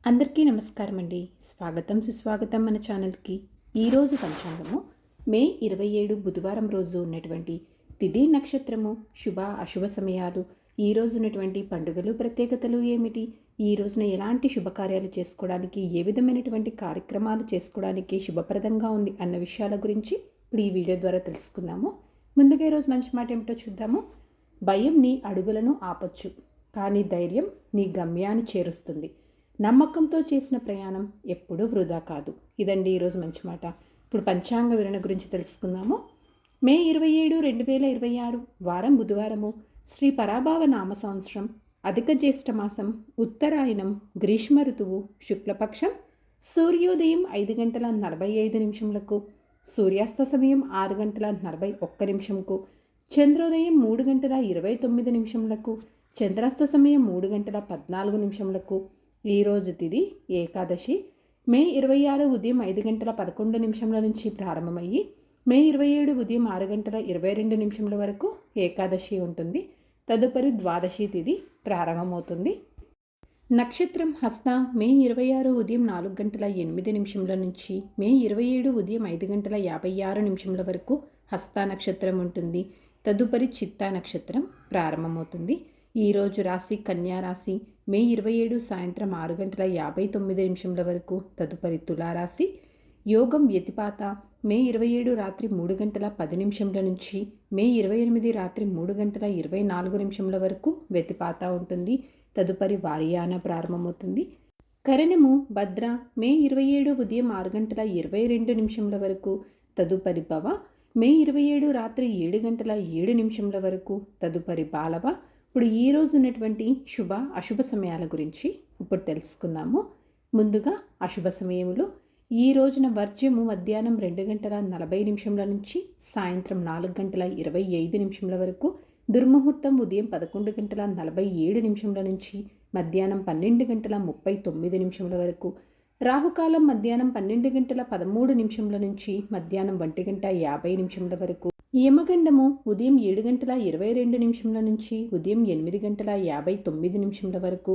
అందరికీ నమస్కారం అండి. స్వాగతం సుస్వాగతం మన ఛానల్కి. ఈరోజు పంచాంగము మే 27 బుధవారం రోజు ఉన్నటువంటి తిథి నక్షత్రము శుభ అశుభ సమయాలు, ఈ రోజు ఉన్నటువంటి పండుగలు ప్రత్యేకతలు ఏమిటి, ఈ రోజున ఎలాంటి శుభకార్యాలు చేసుకోవడానికి, ఏ విధమైనటువంటి కార్యక్రమాలు చేసుకోవడానికి శుభప్రదంగా ఉంది అన్న విషయాల గురించి ఇప్పుడు ఈ వీడియో ద్వారా తెలుసుకుందాము. ముందుగా ఈరోజు మంచి మాట ఏమిటో చూద్దాము. భయం నీ అడుగులను ఆపొచ్చు, కానీ ధైర్యం నీ గమ్యాన్ని చేరుస్తుంది. నమ్మకంతో చేసిన ప్రయాణం ఎప్పుడూ వృధా కాదు. ఇదండి ఈరోజు మంచి మాట. ఇప్పుడు పంచాంగ వివరణ గురించి తెలుసుకుందాము. మే 27, 2026 వారం బుధవారము, శ్రీ పరాభావ నామ సంవత్సరం, అధిక జ్యేష్ఠ మాసం, ఉత్తరాయణం, గ్రీష్మ ఋతువు, శుక్లపక్షం, సూర్యోదయం 5 గంటల 45 నిమిషములకు, సూర్యాస్త సమయం 6 గంటల 41 నిమిషంకు, చంద్రోదయం 3 గంటల 29 నిమిషములకు, చంద్రాస్త సమయం 3 గంటల 14 నిమిషములకు. ఈరోజు తిథి ఏకాదశి. మే 26 ఉదయం 5 గంటల 11 నిమిషముల నుంచి ప్రారంభమయ్యి మే 27 ఉదయం 6 గంటల 22 నిమిషముల వరకు ఏకాదశి ఉంటుంది. తదుపరి ద్వాదశి తిథి ప్రారంభమవుతుంది. నక్షత్రం హస్త. మే 26 ఉదయం 4 గంటల 8 నిమిషముల నుంచి మే 27 ఉదయం 5 గంటల 56 నిమిషముల వరకు హస్త నక్షత్రం ఉంటుంది. తదుపరి చిత్తా నక్షత్రం ప్రారంభమవుతుంది. ఈరోజు రాశి కన్యా రాశి. మే 27 సాయంత్రం 6 గంటల 59 నిమిషముల వరకు. తదుపరి తులారాశి. యోగం వ్యతిపాత. మే 27 రాత్రి 3 గంటల 10 నిమిషముల నుంచి మే 28 రాత్రి 3 గంటల 24 నిమిషముల వరకు వ్యతిపాత ఉంటుంది. తదుపరి వారియాన ప్రారంభమవుతుంది. కరణము భద్ర. మే 27 ఉదయం 6 గంటల 22 నిమిషముల వరకు. తదుపరి భవ. మే 27 రాత్రి 7 గంటల 7 నిమిషముల వరకు. తదుపరి బాలవ. ఇప్పుడు ఈరోజు ఉన్నటువంటి శుభ అశుభ సమయాల గురించి ఇప్పుడు తెలుసుకుందాము. ముందుగా అశుభ సమయములు. ఈ రోజున వర్జ్యము మధ్యాహ్నం 2 గంటల 40 నిమిషముల నుంచి సాయంత్రం 4 గంటల 25 నిమిషముల వరకు. దుర్ముహూర్తం ఉదయం 11 గంటల 47 నిమిషముల నుంచి మధ్యాహ్నం 12 గంటల 39 నిమిషముల వరకు. రాహుకాలం మధ్యాహ్నం 12 గంటల 13 నిమిషముల నుంచి మధ్యాహ్నం 1 గంట 50 నిమిషముల వరకు. యమగండము ఉదయం 7 గంటల 22 నిమిషముల నుంచి ఉదయం 8 గంటల 59 నిమిషముల వరకు.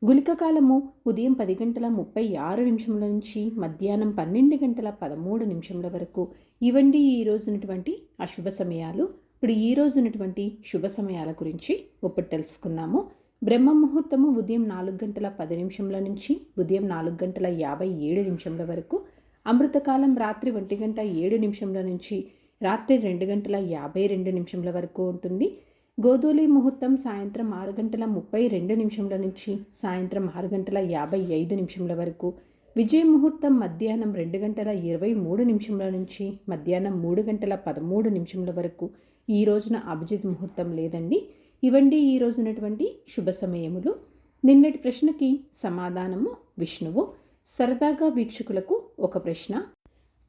గుళిక కాలము ఉదయం 10 గంటల 36 నిమిషముల నుంచి మధ్యాహ్నం 12 గంటల 13 నిమిషముల వరకు. ఇవండి ఈ రోజు ఉన్నటువంటి అశుభ సమయాలు. ఇప్పుడు ఈ రోజు ఉన్నటువంటి శుభ సమయాల గురించి ఇప్పుడు తెలుసుకుందాము. బ్రహ్మ ముహూర్తము ఉదయం 4 గంటల 10 నిమిషముల నుంచి ఉదయం 4 గంటల 57 నిమిషముల వరకు. అమృతకాలం రాత్రి 1 గంట 7 నిమిషముల నుంచి రాత్రి 2 గంటల 52 నిమిషముల వరకు ఉంటుంది. గోధూలి ముహూర్తం సాయంత్రం 6 గంటల 32 నిమిషముల నుంచి సాయంత్రం 6 గంటల 55 నిమిషముల వరకు. విజయ ముహూర్తం మధ్యాహ్నం 2 గంటల 23 నిమిషముల నుంచి మధ్యాహ్నం 3 గంటల 13 నిమిషముల వరకు. ఈ రోజున అభిజిత్ ముహూర్తం లేదండి. ఇవండి ఈ రోజు ఉన్నటువంటి శుభ సమయములు. నిన్నటి ప్రశ్నకి సమాధానము విష్ణువు. సరదాగా వీక్షకులకు ఒక ప్రశ్న.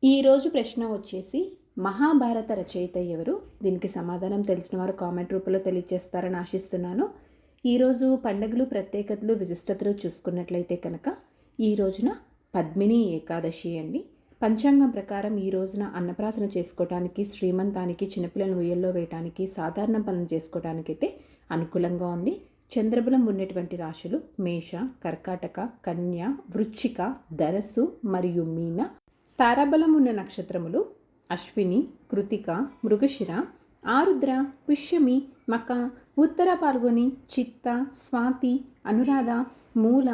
ఈరోజు ప్రశ్న వచ్చేసి మహాభారత రచయిత ఎవరు? దీనికి సమాధానం తెలిసిన వారు కామెంట్ రూపంలో తెలియజేస్తారని ఆశిస్తున్నాను. ఈరోజు పండుగలు ప్రత్యేకతలు విశిష్టతలు చూసుకున్నట్లయితే కనుక ఈ రోజున పద్మిని ఏకాదశి అండి. పంచాంగం ప్రకారం ఈ రోజున అన్నప్రాసన చేసుకోవటానికి, శ్రీమంతానికి, చిన్నపిల్లలను ఉయ్యల్లో వేయటానికి, సాధారణ పనులు చేసుకోవటానికి అయితే అనుకూలంగా ఉంది. చంద్రబలం ఉన్నటువంటి రాశులు మేష, కర్కాటక, కన్య, వృశ్చిక, ధనస్సు మరియు మీన. తారాబలం ఉన్న నక్షత్రములు అశ్విని, కృతిక, మృగశిర, ఆరుద్ర, పుష్యమి, మక, ఉత్తర పాల్గొని, చిత్త, స్వాతి, అనురాధ, మూల,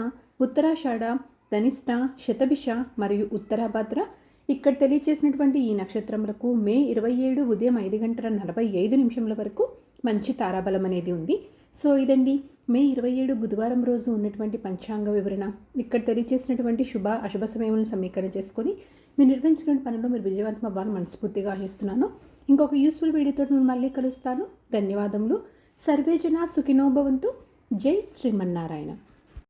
ఉత్తరాషాఢ, ధనిష్ట, శతభిష మరియు ఉత్తరాభద్ర. ఇక్కడ తెలియచేసినటువంటి ఈ నక్షత్రములకు మే 27 ఉదయం 5 గంటల 45 నిమిషముల వరకు మంచి తారాబలం అనేది ఉంది. సో ఇదండి మే 27 బుధవారం రోజు ఉన్నటువంటి పంచాంగ వివరణ. ఇక్కడ తెలియచేసినటువంటి శుభ అశుభ సమయములను సమీకరణ చేసుకొని మీరు నిర్వహించిన పనుల్లో మీరు విజయవంతం అవ్వాలని మనస్ఫూర్తిగా ఆశిస్తున్నాను. ఇంకొక యూస్ఫుల్ వీడియోతో నేను మళ్ళీ కలుస్తాను. ధన్యవాదములు. సర్వే జనా సుఖినో భవంతు. జై శ్రీమన్నారాయణ.